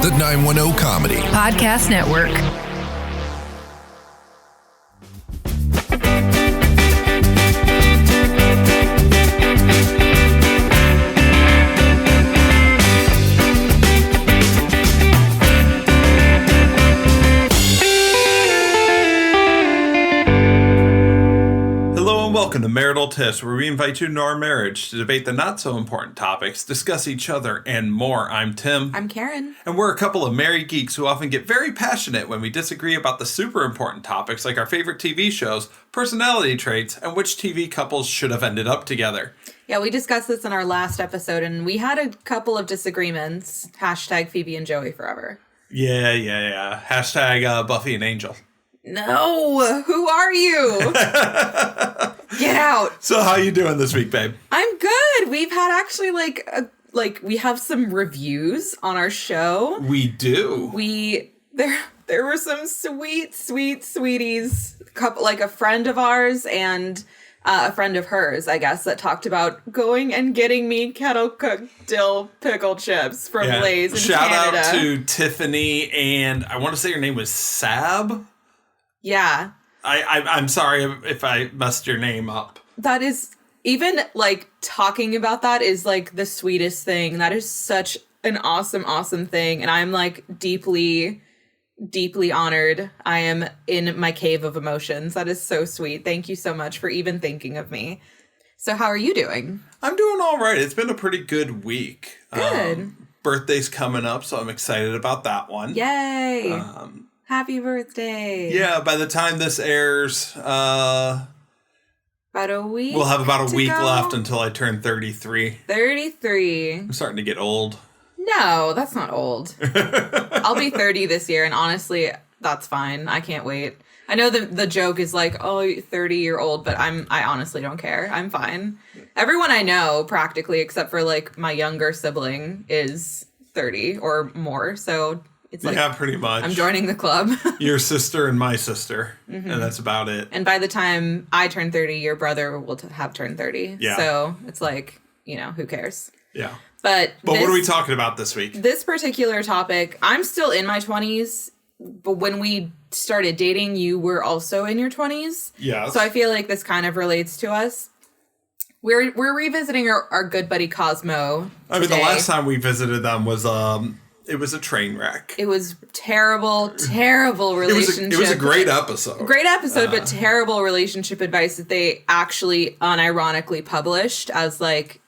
The 910 Comedy Podcast Network. Welcome to Marital Tips, where we invite you into our marriage to debate the not-so-important topics, discuss each other, and more. I'm Tim. I'm Karen. And we're a couple of married geeks who often get very passionate when we disagree about the super important topics like our favorite TV shows, personality traits, and which TV couples should have ended up together. Yeah, we discussed this in our last episode, and we had a couple of disagreements. Hashtag Phoebe and Joey forever. Yeah. Hashtag Buffy and Angel. No! Who are you? Get out. So how you doing this week, babe? I'm good. We've had actually we have some reviews on our show. We do. There were some sweet sweeties, a friend of ours and a friend of hers, I guess, that talked about going and getting me kettle cooked dill pickle chips from Lay's in Canada. Shout out to Tiffany, and I want to say her name was Sab. Yeah. I'm sorry if I messed your name up. That is, even talking about that is the sweetest thing. That is such an awesome thing. And I'm deeply honored. I am in my cave of emotions. That is so sweet. Thank you so much for even thinking of me. So how are you doing? I'm doing all right. It's been a pretty good week. Good. Birthday's coming up, so I'm excited about that one. Yay. Happy birthday. Yeah, by the time this airs, about a week. We'll have about a week left until I turn 33. 33. I'm starting to get old. No, that's not old. I'll be 30 this year, and honestly, that's fine. I can't wait. I know the joke is 30-year-old, but I honestly don't care. I'm fine. Everyone I know, practically, except for my younger sibling, is 30 or more, so it's pretty much. I'm joining the club. Your sister and my sister, and that's about it. And by the time I turn 30, your brother will have turned 30. Yeah. So it's who cares? Yeah. But what are we talking about this week? This particular topic, I'm still in my 20s, but when we started dating, you were also in your 20s. Yeah. So I feel like this kind of relates to us. We're revisiting our good buddy Cosmo today. The last time we visited them was it was a train wreck. It was terrible relationship. It was a great episode. Great episode, but terrible relationship advice that they actually unironically published as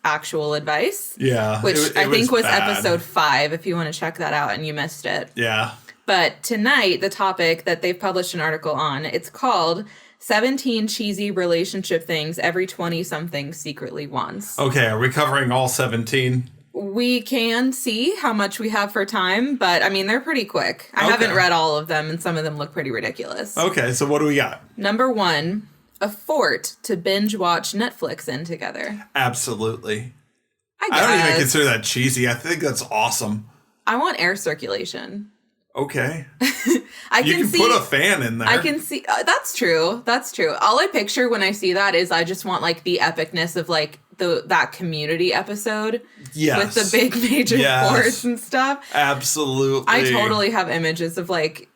actual advice. Yeah. Which I think was bad. episode 5, if you want to check that out and you missed it. Yeah. But tonight, the topic that they've published an article on, it's called 17 Cheesy Relationship Things Every 20-Something Secretly Wants. Okay, are we covering all 17? We can see how much we have for time, but they're pretty quick. I haven't read all of them, and some of them look pretty ridiculous. Okay, so what do we got? Number 1, a fort to binge watch Netflix in together. Absolutely. I don't even consider that cheesy. I think that's awesome. I want air circulation. Okay. You can put a fan in there. I can see. That's true. All I picture when I see that is I just want the epicness of that Community episode. Yes. With the big major forts and stuff. Absolutely. I totally have images of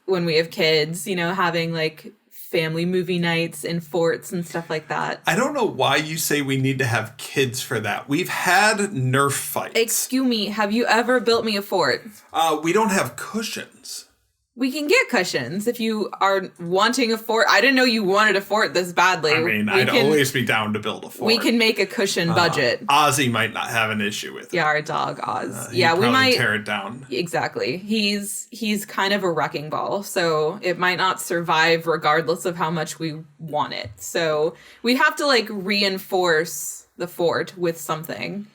when we have kids, having family movie nights in forts and stuff like that. I don't know why you say we need to have kids for that. We've had Nerf fights. Excuse me, have you ever built me a fort? We don't have cushions. We can get cushions if you are wanting a fort. I didn't know you wanted a fort this badly. I'd always be down to build a fort. We can make a cushion budget. Ozzy might not have an issue with it. Yeah, our dog Oz. We might tear it down. Exactly. He's kind of a wrecking ball, so it might not survive regardless of how much we want it. So we have to reinforce the fort with something.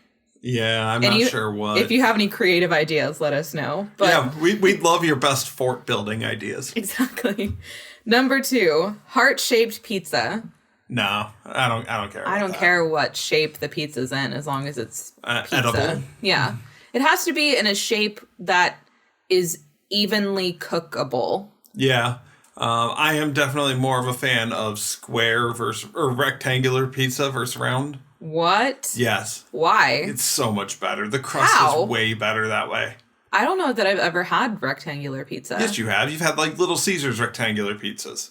Yeah, I'm not sure what. If you have any creative ideas, let us know. But yeah, we'd love your best fort building ideas. Exactly. Number 2, heart-shaped pizza. No, I don't care. I don't care what shape the pizza's in, as long as it's pizza. Edible. Yeah, it has to be in a shape that is evenly cookable. Yeah. I am definitely more of a fan of square or rectangular pizza versus round. What? Yes. Why? It's so much better. The crust is way better that way. I don't know that I've ever had rectangular pizza. Yes, you have. You've had like Little Caesars rectangular pizzas.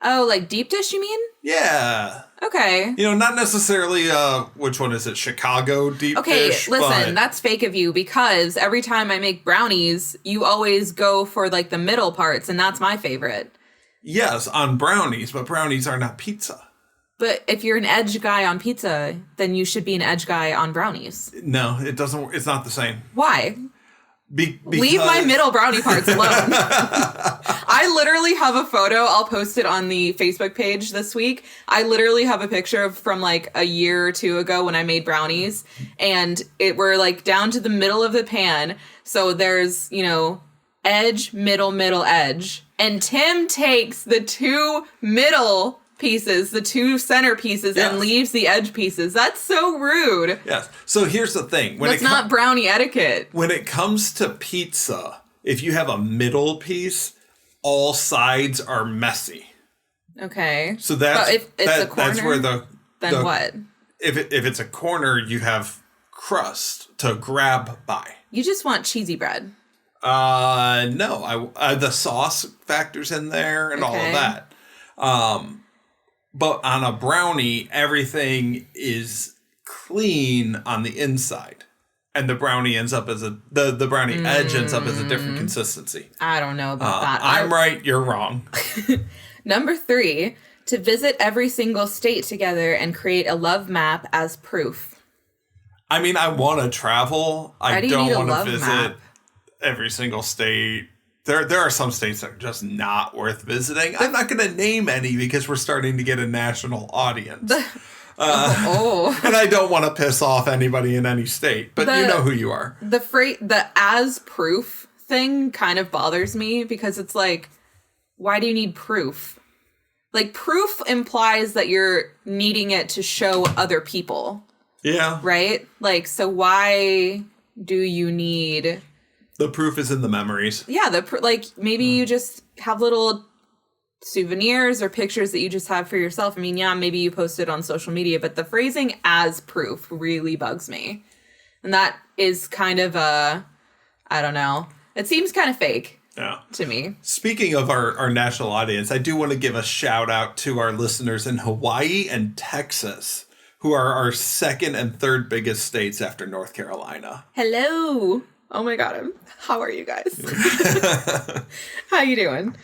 Oh, like deep dish, you mean? Yeah. Okay. You know, not necessarily, which one is it? Chicago deep dish? Listen, but that's fake of you because every time I make brownies, you always go for like the middle parts, and that's my favorite. yes, on brownies, but brownies are not pizza. But if you're an edge guy on pizza, then you should be an edge guy on brownies. No, it doesn't. It's not the same. Why? Because Leave my middle brownie parts alone. I literally have a photo. I'll post it on the Facebook page this week. I literally have a picture from like a year or two ago when I made brownies, and it were like down to the middle of the pan. So there's, edge, middle, edge. And Tim takes the two middle pieces, the two center pieces, Yes. and leaves the edge pieces. That's so rude. Yes. So here's the thing. That's not brownie etiquette. When it comes to pizza, if you have a middle piece, all sides are messy. Okay. So that's But if it's a corner, that's where then what? If it's a corner, you have crust to grab by. You just want cheesy bread. No, the sauce factors in there and all of Okay. that. But on a brownie, everything is clean on the inside, and the brownie ends up as the brownie edge ends up as a different consistency. I don't know about that. I'm right, you're wrong. Number 3, to visit every single state together and create a love map as proof. I mean, I want to travel. I do you need don't a want to love visit map? every single state. There are some states that are just not worth visiting. I'm not going to name any because we're starting to get a national audience. Oh. And I don't want to piss off anybody in any state, but you know who you are. The as proof thing kind of bothers me because it's like, why do you need proof? Like, proof implies that you're needing it to show other people, Yeah. right? Like, so why do you need... The proof is in the memories. Yeah, maybe you just have little souvenirs or pictures that you just have for yourself. I mean, yeah, maybe you post it on social media, but the phrasing as proof really bugs me. And that is kind of I don't know. It seems kind of fake Yeah. to me. Speaking of our national audience, I do want to give a shout out to our listeners in Hawaii and Texas, who are our second and third biggest states after North Carolina. Hello. Oh my God. How are you guys? How you doing?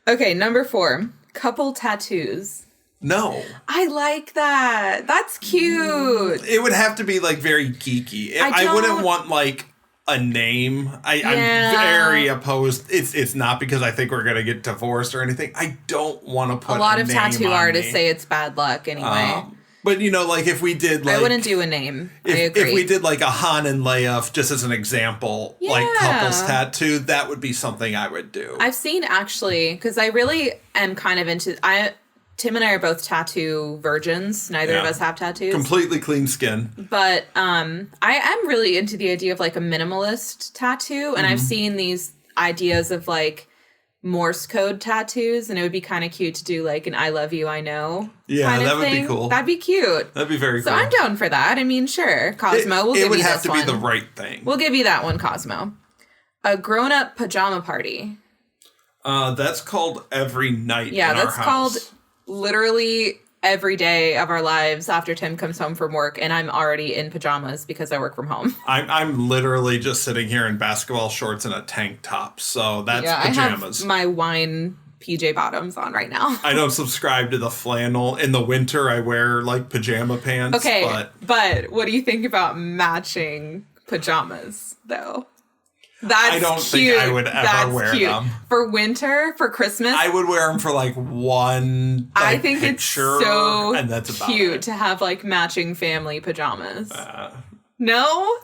Okay, number 4, couple tattoos. No. I like that. That's cute. It would have to be like very geeky. I wouldn't want like a name. I'm very opposed. It's not because I think we're gonna get divorced or anything. I don't want to put A lot of name tattoo on artists me. say it's bad luck anyway. But like if we did like I wouldn't do a name. I agree. if we did like a Han and Leia, just as an example, like couples tattoo, that would be something I would do. I've seen actually, because I really am kind of into Tim and I are both tattoo virgins. Neither of us have tattoos. Completely clean skin. But I am really into the idea of like a minimalist tattoo. And I've seen these ideas of like Morse code tattoos, and it would be kind of cute to do like an I love you, I know. Yeah, kind of that would be thing. cool. That'd be cute. That'd be very So cool. I'm down for that. I mean, sure. Cosmo, we'll give you It would this have to one. be the right thing. We'll give you that one, Cosmo. A grown-up pajama party. That's called every night in our That's house. called literally every day of our lives after Tim comes home from work, and I'm already in pajamas because I work from home. I'm literally just sitting here in basketball shorts and a tank top, so that's pajamas. I have my wine PJ bottoms on right now. I don't subscribe to the flannel. In the winter, I wear like pajama pants. Okay, but what do you think about matching pajamas, though? That's I don't cute. think I would ever wear them. For winter, for Christmas. I would wear them for like one I think picture, it's so and that's about cute it. to have like matching family pajamas. No?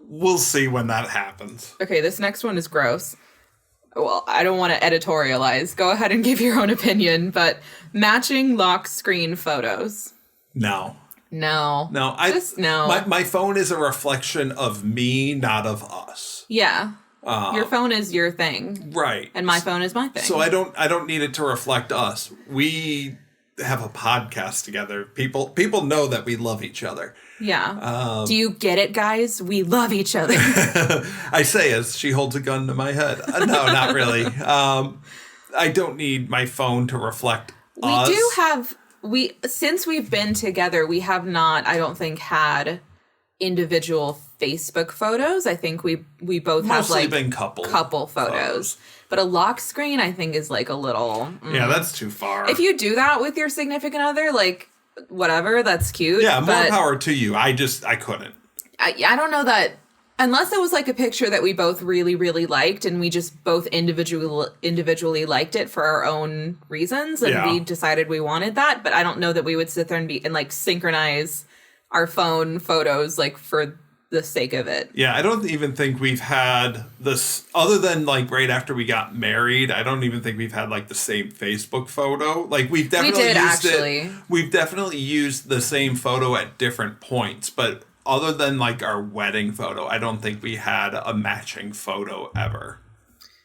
We'll see when that happens. Okay, this next one is gross. Well, I don't want to editorialize. Go ahead and give your own opinion, but matching lock screen photos. No. No. No. Just no. My phone is a reflection of me, not of us. Yeah. Your phone is your thing. Right. And my phone is my thing. So I don't need it to reflect us. We have a podcast together. People know that we love each other. Yeah. Do you get it, guys? We love each other. I say as she holds a gun to my head. No, not really. I don't need my phone to reflect us. We do have, since we've been together, we have not, I don't think, had individual Facebook photos. I think we both have Mostly like been couple photos. But a lock screen, I think, is like a little... Yeah, that's too far. If you do that with your significant other, like, whatever, that's cute. Yeah, more power to you. I couldn't. I don't know that... Unless it was like a picture that we both really, really liked and we just both individually liked it for our own reasons and we decided we wanted that. But I don't know that we would sit there and like synchronize our phone photos like for the sake of it. Yeah, I don't even think we've had this, other than like right after we got married, I don't even think we've had like the same Facebook photo. Like we've definitely we've definitely used the same photo at different points, but other than like our wedding photo, I don't think we had a matching photo ever.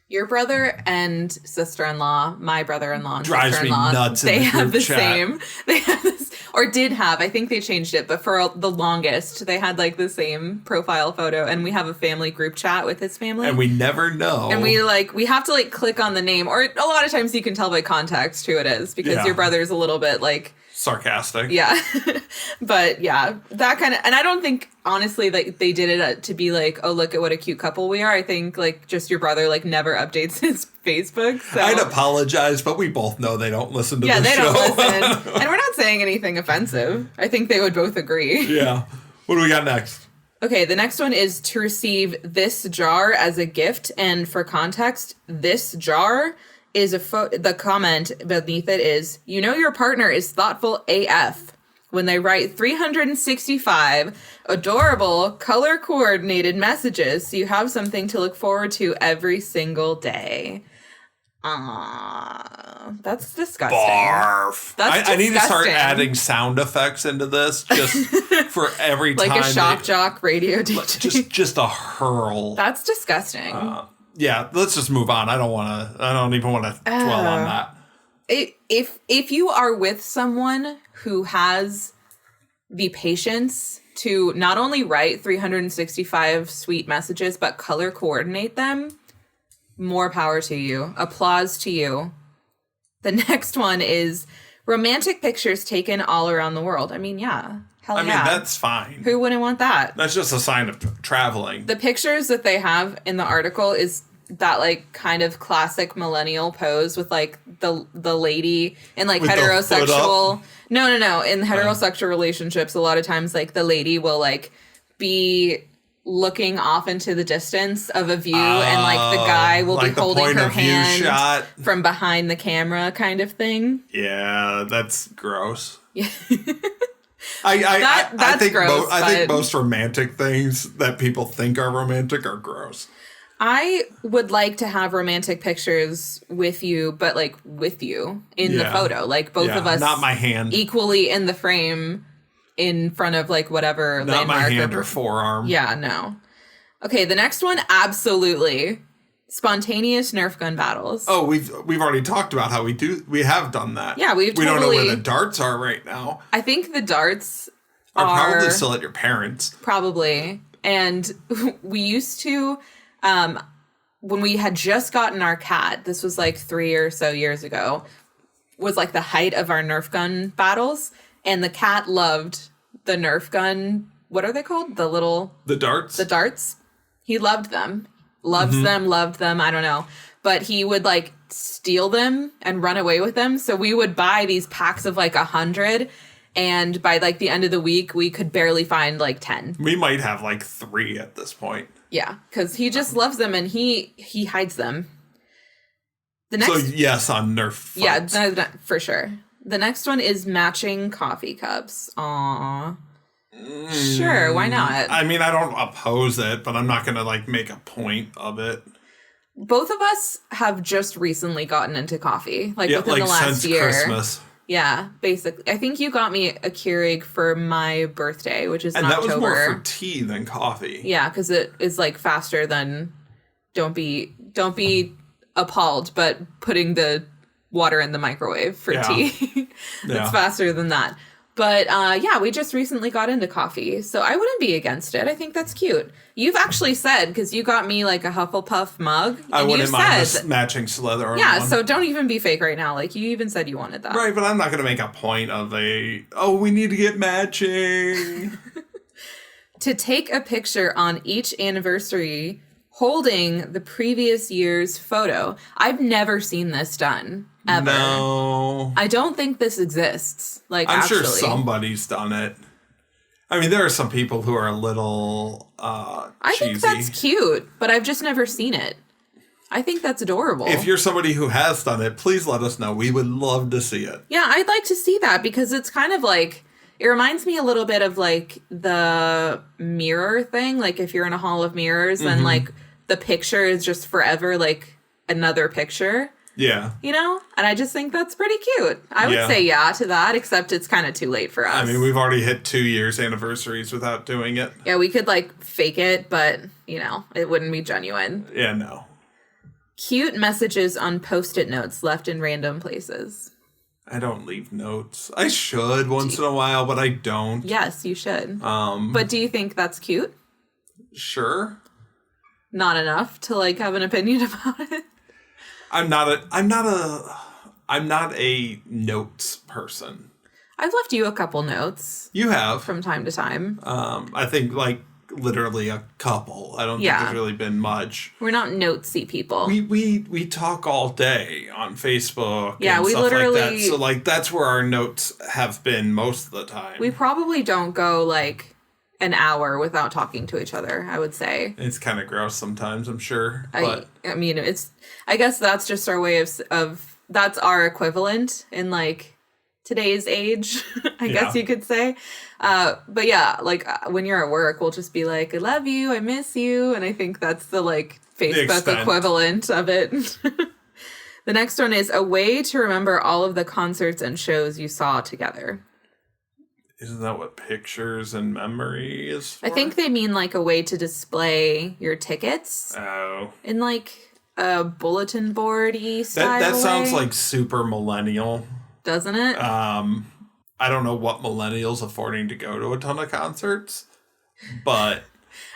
Your brother and sister-in-law, my brother-in-law and drives sister-in-law, me nuts. They have the chat. same. They have this, or did have. I think they changed it, but for the longest, they had like the same profile photo. And we have a family group chat with his family, and we never know. And we have to like click on the name, or a lot of times you can tell by context who it is because your brother's a little bit like sarcastic. Yeah. But yeah, that kind of, and I don't think honestly that they did it to be like, oh, look at what a cute couple we are. I think like just your brother like never updates his Facebook. So. I'd apologize, but we both know they don't listen to the show. Yeah, they don't listen. And we're not saying anything offensive. I think they would both agree. Yeah. What do we got next? Okay, the next one is to receive this jar as a gift. And for context, this jar is the comment beneath it is, you know your partner is thoughtful AF when they write 365 adorable color-coordinated messages so you have something to look forward to every single day. That's disgusting. Barf. That's I need to start adding sound effects into this just for every time. Like a shock jock radio DJ. Just a hurl. That's disgusting. Yeah, let's just move on. I don't even want to dwell on that. If you are with someone who has the patience to not only write 365 sweet messages, but color coordinate them, more power to you. Applause to you. The next one is romantic pictures taken all around the world. I mean, yeah. Hell yeah. I mean, that's fine. Who wouldn't want that? That's just a sign of traveling. The pictures that they have in the article is that like kind of classic millennial pose with like the lady in like with heterosexual. No. In heterosexual relationships, a lot of times like the lady will like be looking off into the distance of a view and like the guy will like be holding her hand shot from behind the camera kind of thing. Yeah, that's gross. Yeah. I think gross, I think most romantic things that people think are romantic are gross. I would like to have romantic pictures with you, but like with you in the photo, like both of us, not my hand, equally in the frame, in front of like whatever not landmark my hand or forearm. Yeah, no. Okay, the next one, absolutely spontaneous Nerf gun battles. Oh, we've already talked about how we have done that. Yeah, we don't know where the darts are right now. I think the darts are probably still at your parents'. Probably, and we used to. When we had just gotten our cat, this was like 3 or so years ago, was like the height of our Nerf gun battles. And the cat loved the Nerf gun. What are they called? The darts? The darts. He loved them. Loved them. I don't know. But he would like steal them and run away with them. So we would buy these packs of like 100. And by like the end of the week, we could barely find like 10. We might have like 3 at this point. Yeah, because he just loves them and he hides them. The next, so yes, on Nerf fights. Yeah, for sure. The next one is matching coffee cups. Aww. Sure, why not? I mean, I don't oppose it, but I'm not going to like make a point of it. Both of us have just recently gotten into coffee, like within the last year. Christmas. Yeah, basically. I think you got me a Keurig for my birthday, which is in October. And that was more for tea than coffee. Yeah, because it is like faster than. Don't be appalled, but putting the water in the microwave for tea. It's faster than that. But yeah, we just recently got into coffee, so I wouldn't be against it. I think that's cute. You've actually said, because you got me like a Hufflepuff mug. I wouldn't mind this matching Slytherin one. So don't even be fake right now. Like, you even said you wanted that. Right, but I'm not going to make a point of we need to get matching. To take a picture on each anniversary holding the previous year's photo. I've never seen this done. Ever. No. I don't think this exists. Like, I'm sure somebody's done it. I mean, there are some people who are a little I cheesy. think that's cute, but I've just never seen it. I think that's adorable. If you're somebody who has done it, please let us know. We would love to see it. Yeah, I'd like to see that because it's kind of like, it reminds me a little bit of like the mirror thing. Like if you're in a hall of mirrors and like the picture is just forever like another picture. Yeah. You know? And I just think that's pretty cute. I would say yeah to that, except it's kind of too late for us. I mean, we've already hit 2 years anniversaries without doing it. Yeah, we could like fake it, but you know, it wouldn't be genuine. Yeah, no. Cute messages on Post-it notes left in random places. I don't leave notes. I should once in a while, but I don't. Yes, you should. But do you think that's cute? Sure. Not enough to like have an opinion about it? I'm not a notes person. I've left you a couple notes. You have. From time to time. I think like literally a couple. I don't think there's really been much. We're not notesy people. We talk all day on Facebook. Yeah, and we stuff literally. like that. So like that's where our notes have been most of the time. We probably don't go like an hour without talking to each other, I would say. It's kind of gross sometimes, I'm sure. But I mean, I guess that's just our way of that's our equivalent in like today's age, I guess you could say. But yeah, like when you're at work, we'll just be like, I love you, I miss you. And I think that's the like Facebook equivalent of it. The next one is a way to remember all of the concerts and shows you saw together. Isn't that what pictures and memory is for? I think they mean like a way to display your tickets. Oh. In like a bulletin board-y style That sounds way. like super millennial. Doesn't it? I don't know what millennials affording to go to a ton of concerts, but...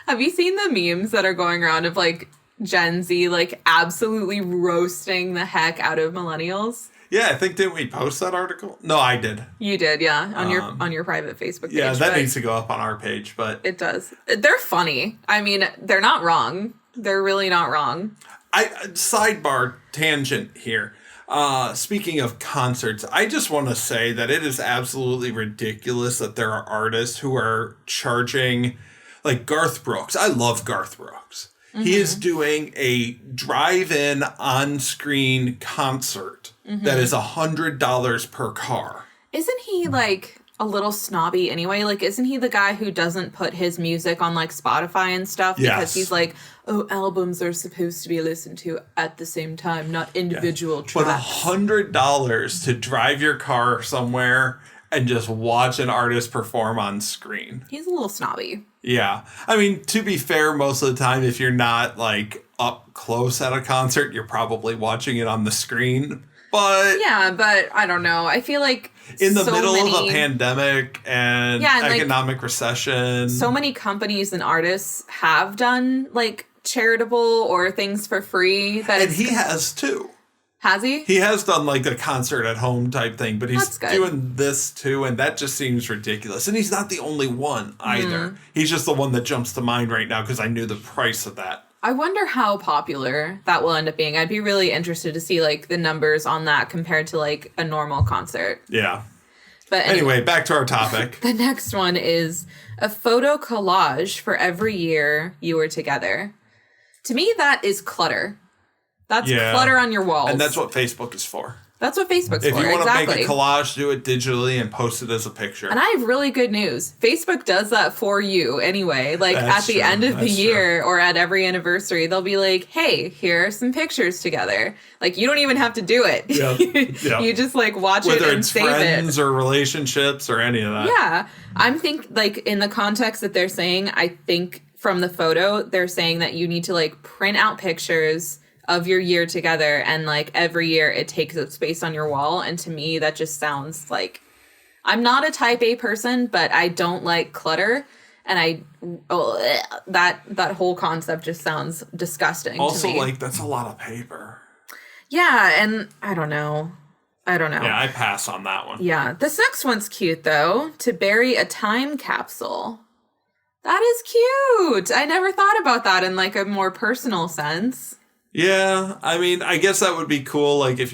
Have you seen the memes that are going around of like Gen Z like absolutely roasting the heck out of millennials? Yeah, I think, didn't we post that article? No, I did. You did, yeah, on your private Facebook page. Yeah, that needs to go up on our page, but... It does. They're funny. I mean, they're not wrong. They're really not wrong. Sidebar tangent here. Speaking of concerts, I just want to say that it is absolutely ridiculous that there are artists who are charging, like Garth Brooks. I love Garth Brooks. Mm-hmm. He is doing a drive-in on-screen concert that is $100 per car. Isn't he like a little snobby anyway? Like, isn't he the guy who doesn't put his music on like Spotify and stuff? Yes. Because he's like, oh, albums are supposed to be listened to at the same time, not individual tracks. But $100 to drive your car somewhere and just watch an artist perform on screen. He's a little snobby. Yeah. I mean, to be fair, most of the time, if you're not like up close at a concert, you're probably watching it on the screen. But yeah, but I don't know. I feel like in the middle of a pandemic and economic like, recession, so many companies and artists have done like charitable or things for free. And he has too. Has he? He has done like a concert at home type thing, but he's doing this too, and that just seems ridiculous. And he's not the only one either. He's just the one that jumps to mind right now because I knew the price of that. I wonder how popular that will end up being. I'd be really interested to see like the numbers on that compared to like a normal concert. Yeah. But anyway, back to our topic. The next one is a photo collage for every year you were together. To me, that is clutter. That's clutter on your walls. And that's what Facebook is for. That's what Facebook's for, If you want to make a collage, do it digitally and post it as a picture. And I have really good news. Facebook does that for you anyway. Like at the end of the year or at every anniversary, they'll be like, hey, here are some pictures together. Like you don't even have to do it. Yep. You just like watch it and save it. Whether it's friends or relationships or any of that. Yeah. I'm like in the context that they're saying, I think from the photo, they're saying that you need to like print out pictures of your year together, and like every year it takes up space on your wall. And to me, that just sounds like, I'm not a type A person, but I don't like clutter. And that whole concept just sounds disgusting also, to me. like, that's a lot of paper. Yeah, and I don't know. Yeah, I pass on that one. Yeah, this next one's cute, though. To bury a time capsule. That is cute. I never thought about that in, like, a more personal sense. Yeah, I mean, I guess that would be cool. Like, if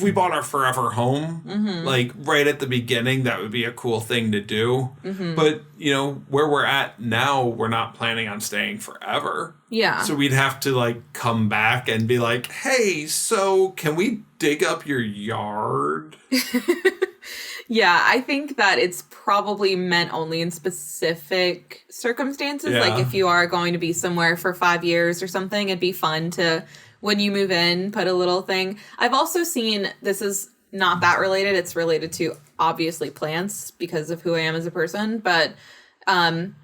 we bought our forever home, like, right at the beginning, that would be a cool thing to do. But, you know, where we're at now, we're not planning on staying forever. Yeah. So we'd have to, like, come back and be like, hey, so can we dig up your yard? Yeah, I think that it's probably meant only in specific circumstances. Yeah. Like, if you are going to be somewhere for 5 years or something, it'd be fun to, when you move in, put a little thing. I've also seen, this is not that related, it's related to, obviously, plants because of who I am as a person, but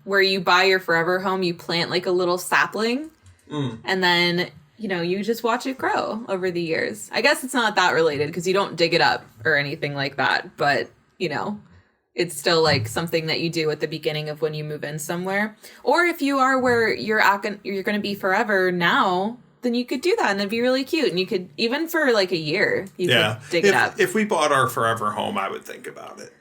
where you buy your forever home, you plant, like, a little sapling, and then, you know, you just watch it grow over the years. I guess it's not that related because you don't dig it up or anything like that, but, you know, it's still like something that you do at the beginning of when you move in somewhere. Or if you are where you're going to be forever now, then you could do that and it'd be really cute. And you could, even for like a year, you could dig it up. If we bought our forever home, I would think about it.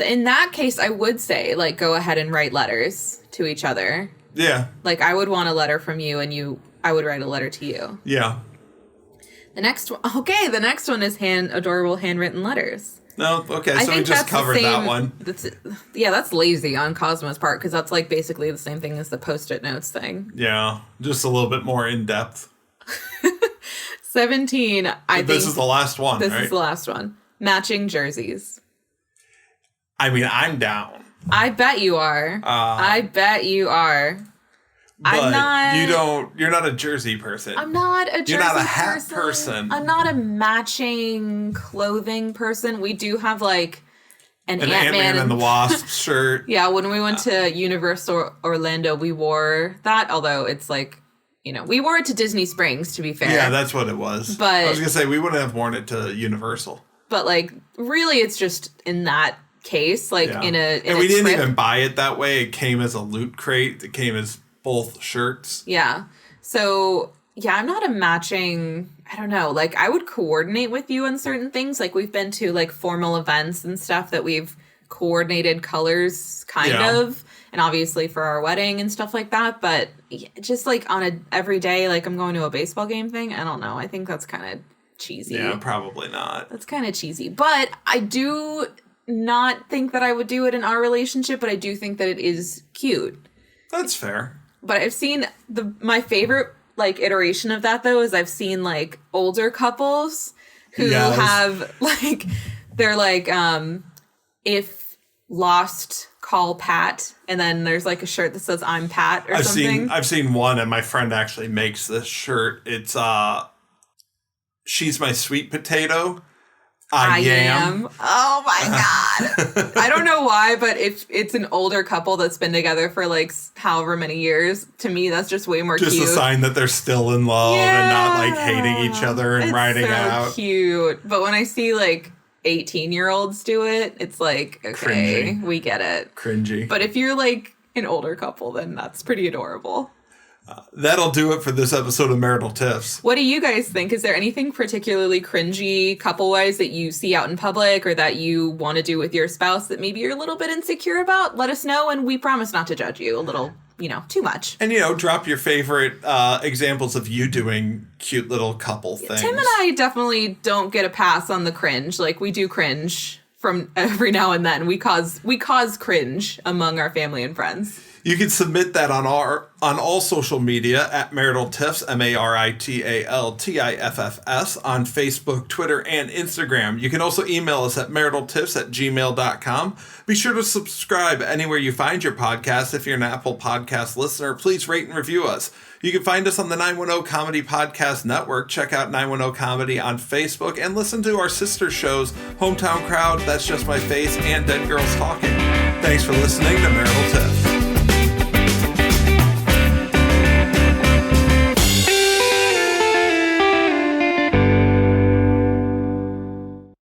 In that case, I would say, like, go ahead and write letters to each other. Yeah. Like, I would want a letter from you and I would write a letter to you. Yeah. The next one is adorable handwritten letters. No, okay, so we just covered that one. That's lazy on Cosmo's part because that's like basically the same thing as the Post-it notes thing. Yeah, just a little bit more in depth. 17, I think. This is the last one, This is the last one. Matching jerseys. I mean, I'm down. I bet you are. I bet you are. But you're not a jersey person. I'm not a jersey person. You're not a hat person. I'm not a matching clothing person. We do have like an Ant-Man and the Wasp shirt. Yeah, when we went to Universal Orlando, we wore that, although it's like, you know, we wore it to Disney Springs, to be fair. Yeah, that's what it was. But I was going to say, we wouldn't have worn it to Universal. But like, really, it's just in that case, like in a And we didn't even buy it that way. It came as a loot crate. It came as both shirts. Yeah. So, yeah, I'm not a matching, I don't know, like I would coordinate with you on certain things. Like we've been to like formal events and stuff that we've coordinated colors kind of. And obviously for our wedding and stuff like that. But just like on a everyday, like I'm going to a baseball game thing. I don't know. I think that's kind of cheesy. Yeah, probably not. That's kind of cheesy. But I do not think that I would do it in our relationship, but I do think that it is cute. That's fair. But I've seen my favorite like iteration of that though is I've seen like older couples who have like they're like if lost call Pat, and then there's like a shirt that says I'm Pat or something. I've seen one, and my friend actually makes this shirt. It's she's my sweet potato. I am. Oh my God. I don't know why, but if it's an older couple that's been together for like however many years, to me, that's just way more cute. Just a sign that they're still in love and not like hating each other and riding out. It's so cute. But when I see like 18-year-olds do it, it's like, okay, cringy. We get it. Cringy. But if you're like an older couple, then that's pretty adorable. That'll do it for this episode of Marital Tiffs. What do you guys think? Is there anything particularly cringy couple-wise that you see out in public or that you want to do with your spouse that maybe you're a little bit insecure about? Let us know, and we promise not to judge you a little, too much. And, drop your favorite examples of you doing cute little couple things. Tim and I definitely don't get a pass on the cringe. Like, we do cringe from every now and then. We cause cringe among our family and friends. You can submit that on all social media at Marital Tiffs, MaritalTiffs, on Facebook, Twitter, and Instagram. You can also email us at maritaltiffs@gmail.com. Be sure to subscribe anywhere you find your podcast. If you're an Apple Podcast listener, please rate and review us. You can find us on the 910 Comedy Podcast Network. Check out 910 Comedy on Facebook and listen to our sister shows, Hometown Crowd, That's Just My Face, and Dead Girls Talking. Thanks for listening to Marital Tiffs.